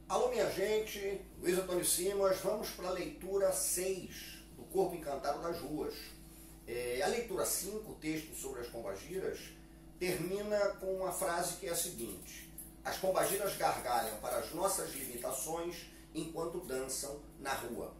Alô, minha gente, Luiz Antônio Simas, vamos para a leitura 6 do Corpo Encantado das Ruas. A leitura 5, o texto sobre as pombagiras, termina com uma frase que é a seguinte: as pombagiras gargalham para as nossas limitações enquanto dançam na rua.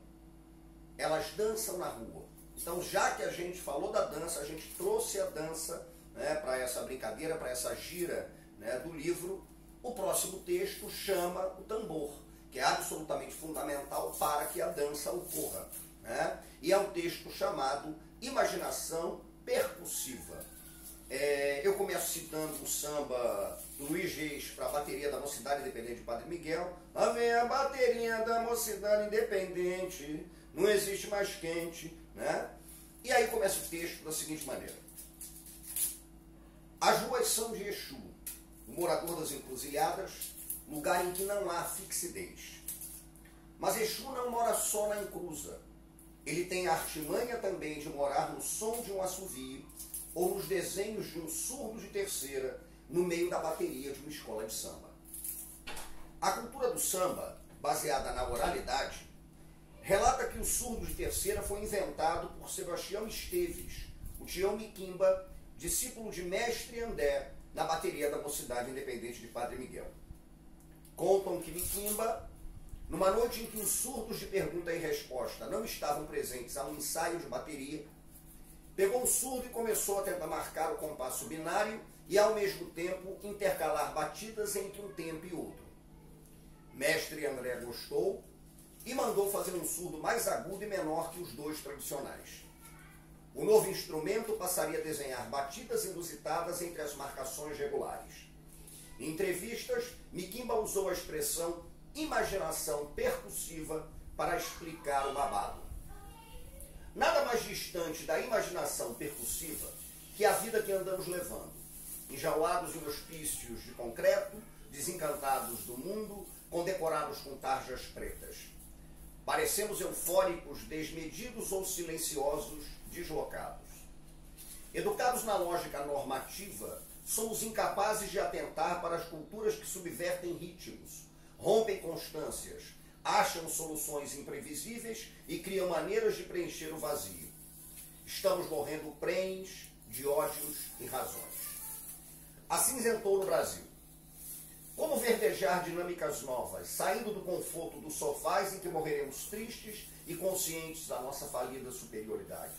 Elas dançam na rua. Então, já que a gente falou da dança, a gente trouxe a dança, né, para essa brincadeira, para essa gira, né, do livro. O próximo texto chama o tambor, que é absolutamente fundamental para que a dança ocorra, né? E é um texto chamado Imaginação Percussiva. Eu começo citando o samba do Luiz Reis para a bateria da Mocidade Independente de Padre Miguel. Lá vem a bateria da Mocidade Independente, não existe mais quente, né? E aí começa o texto da seguinte maneira: as ruas são de Exu, o morador das encruzilhadas, lugar em que não há fixidez. Mas Exu não mora só na encruza. Ele tem a artimanha também de morar no som de um assovio ou nos desenhos de um surdo de terceira no meio da bateria de uma escola de samba. A cultura do samba, baseada na oralidade, relata que o surdo de terceira foi inventado por Sebastião Esteves, o Tião Miquimba, discípulo de Mestre André, na bateria da Mocidade Independente de Padre Miguel. Contam que Miquimba, numa noite em que os surdos de pergunta e resposta não estavam presentes a um ensaio de bateria, pegou um surdo e começou a tentar marcar o compasso binário e, ao mesmo tempo, intercalar batidas entre um tempo e outro. Mestre André gostou e mandou fazer um surdo mais agudo e menor que os dois tradicionais. O novo instrumento passaria a desenhar batidas inusitadas entre as marcações regulares. Em entrevistas, Miquimba usou a expressão imaginação percussiva para explicar o babado. Nada mais distante da imaginação percussiva que a vida que andamos levando, enjaulados em hospícios de concreto, desencantados do mundo, condecorados com tarjas pretas. Parecemos eufóricos, desmedidos ou silenciosos, deslocados. Educados na lógica normativa, somos incapazes de atentar para as culturas que subvertem ritmos, rompem constâncias, acham soluções imprevisíveis e criam maneiras de preencher o vazio. Estamos morrendo prenhes de ódios e razões. Acinzentou no Brasil. Como verdejar dinâmicas novas, saindo do conforto dos sofás em que morreremos tristes e conscientes da nossa falida superioridade?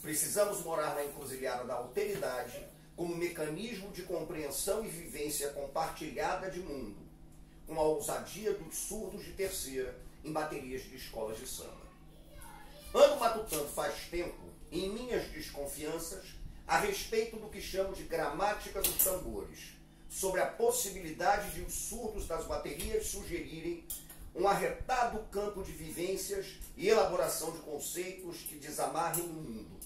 Precisamos morar na encruzilhada da alteridade como mecanismo de compreensão e vivência compartilhada de mundo, com a ousadia dos surdos de terceira em baterias de escolas de samba. Ando matutando faz tempo, em minhas desconfianças, a respeito do que chamo de gramática dos tambores, sobre a possibilidade de os surdos das baterias sugerirem um arretado campo de vivências e elaboração de conceitos que desamarrem o mundo.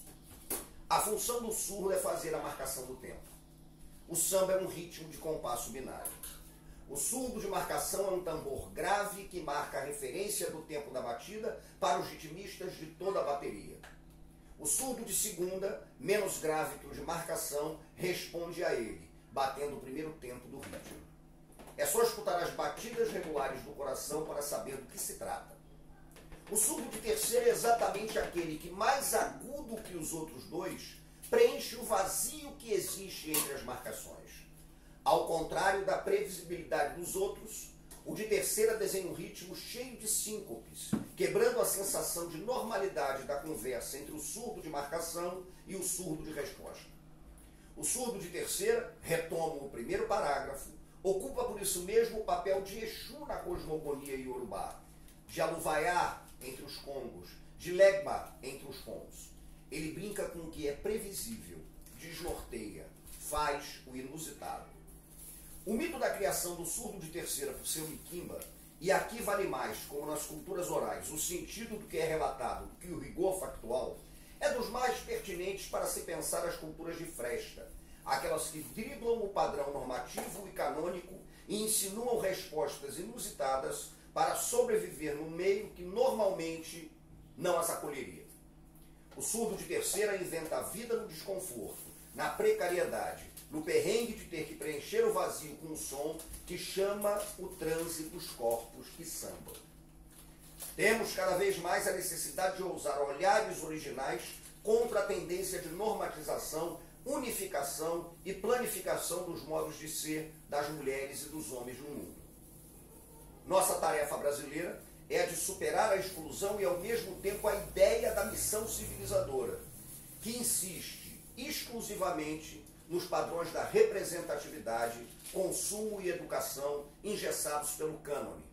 A função do surdo é fazer a marcação do tempo. O samba é um ritmo de compasso binário. O surdo de marcação é um tambor grave que marca a referência do tempo da batida para os ritmistas de toda a bateria. O surdo de segunda, menos grave que o de marcação, responde a ele, batendo o primeiro tempo do ritmo. É só escutar as batidas regulares do coração para saber do que se trata. O surdo de terceira é exatamente aquele que, mais agudo que os outros dois, preenche o vazio que existe entre as marcações. Ao contrário da previsibilidade dos outros, o de terceira desenha um ritmo cheio de síncopes, quebrando a sensação de normalidade da conversa entre o surdo de marcação e o surdo de resposta. O surdo de terceira, retomo o primeiro parágrafo, ocupa por isso mesmo o papel de Exu na cosmogonia iorubá, de aluvaiar entre os congos, de legba entre os pons. Ele brinca com o que é previsível, desnorteia, faz o inusitado. O mito da criação do surdo de terceira por seu Miquimba, e aqui vale mais, como nas culturas orais, o sentido do que é relatado do que o rigor factual, é dos mais pertinentes para se pensar as culturas de fresta, aquelas que driblam o padrão normativo e canônico e insinuam respostas inusitadas para sobreviver num meio que normalmente não as acolheria. O surdo de terceira inventa a vida no desconforto, na precariedade, no perrengue de ter que preencher o vazio com um som que chama o transe dos corpos que sambam. Temos cada vez mais a necessidade de ousar olhares originais contra a tendência de normatização, unificação e planificação dos modos de ser das mulheres e dos homens no mundo. Nossa tarefa brasileira é a de superar a exclusão e, ao mesmo tempo, a ideia da missão civilizadora, que insiste exclusivamente nos padrões da representatividade, consumo e educação engessados pelo cânone.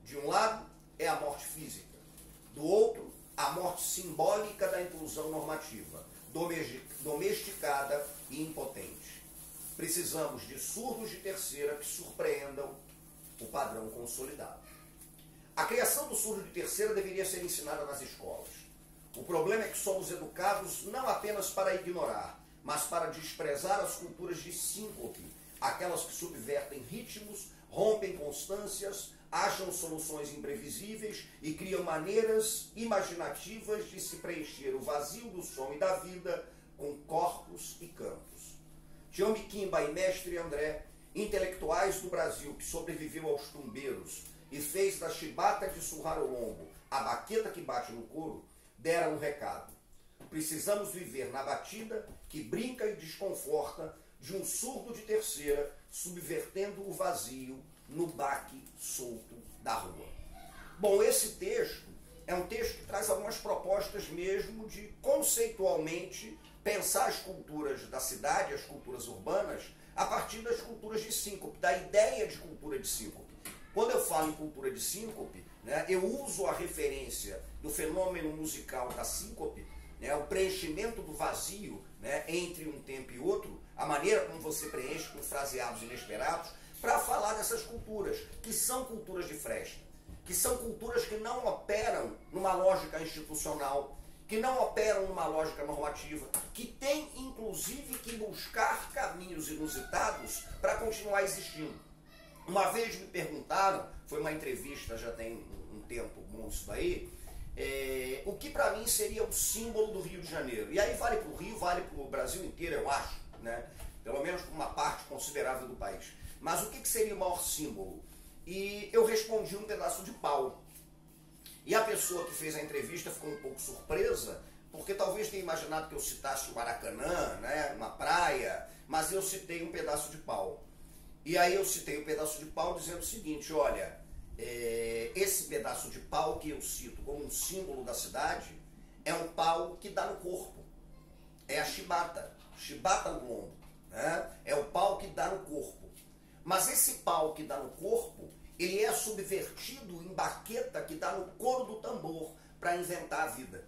De um lado, é a morte física. Do outro, a morte simbólica da inclusão normativa, domesticada e impotente. Precisamos de surdos de terceira que surpreendam o padrão consolidado. A criação do surdo de terceira deveria ser ensinada nas escolas. O problema é que somos educados não apenas para ignorar, mas para desprezar as culturas de síncope, aquelas que subvertem ritmos, rompem constâncias, acham soluções imprevisíveis e criam maneiras imaginativas de se preencher o vazio do som e da vida com corpos e cantos. Tião Miquimba e Mestre André, intelectuais do Brasil que sobreviveu aos tumbeiros e fez da chibata de surrar o lombo a baqueta que bate no couro, deram um recado. Precisamos viver na batida que brinca e desconforta de um surdo de terceira, subvertendo o vazio no baque solto da rua. Bom, esse texto é um texto que traz algumas propostas mesmo de, conceitualmente, pensar as culturas da cidade, as culturas urbanas, a partir das culturas de síncope, da ideia de cultura de síncope. Quando eu falo em cultura de síncope, né, eu uso a referência do fenômeno musical da síncope, né, o preenchimento do vazio, né, entre um tempo e outro, a maneira como você preenche com fraseados inesperados, para falar dessas culturas, que são culturas de fresta, que são culturas que não operam numa lógica institucional, que não operam numa lógica normativa, que tem inclusive que buscar caminhos inusitados para continuar existindo. Uma vez me perguntaram, foi uma entrevista, já tem um tempo bom isso daí, o que para mim seria o símbolo do Rio de Janeiro. E aí vale para o Rio, vale para o Brasil inteiro, eu acho, né? Pelo menos para uma parte considerável do país. Mas o que seria o maior símbolo? E eu respondi um pedaço de pau. E a pessoa que fez a entrevista ficou um pouco surpresa, porque talvez tenha imaginado que eu citasse o Maracanã, né, uma praia, mas eu citei um pedaço de pau. E aí eu citei um pedaço de pau dizendo o seguinte, olha, esse pedaço de pau que eu cito como um símbolo da cidade é um pau que dá no corpo. É a chibata no lombo, né? É o pau que dá no corpo. Mas esse pau que dá no corpo, ele é subvertido em baqueta que dá no couro do tambor para inventar a vida.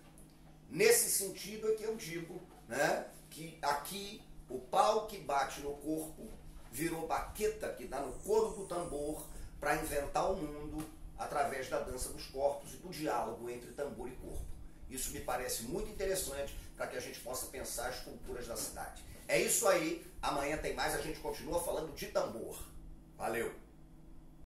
Nesse sentido é que eu digo, né, que aqui o pau que bate no corpo virou baqueta que dá no couro do tambor para inventar o mundo através da dança dos corpos e do diálogo entre tambor e corpo. Isso me parece muito interessante para que a gente possa pensar as culturas da cidade. É isso aí, amanhã tem mais, a gente continua falando de tambor. Valeu!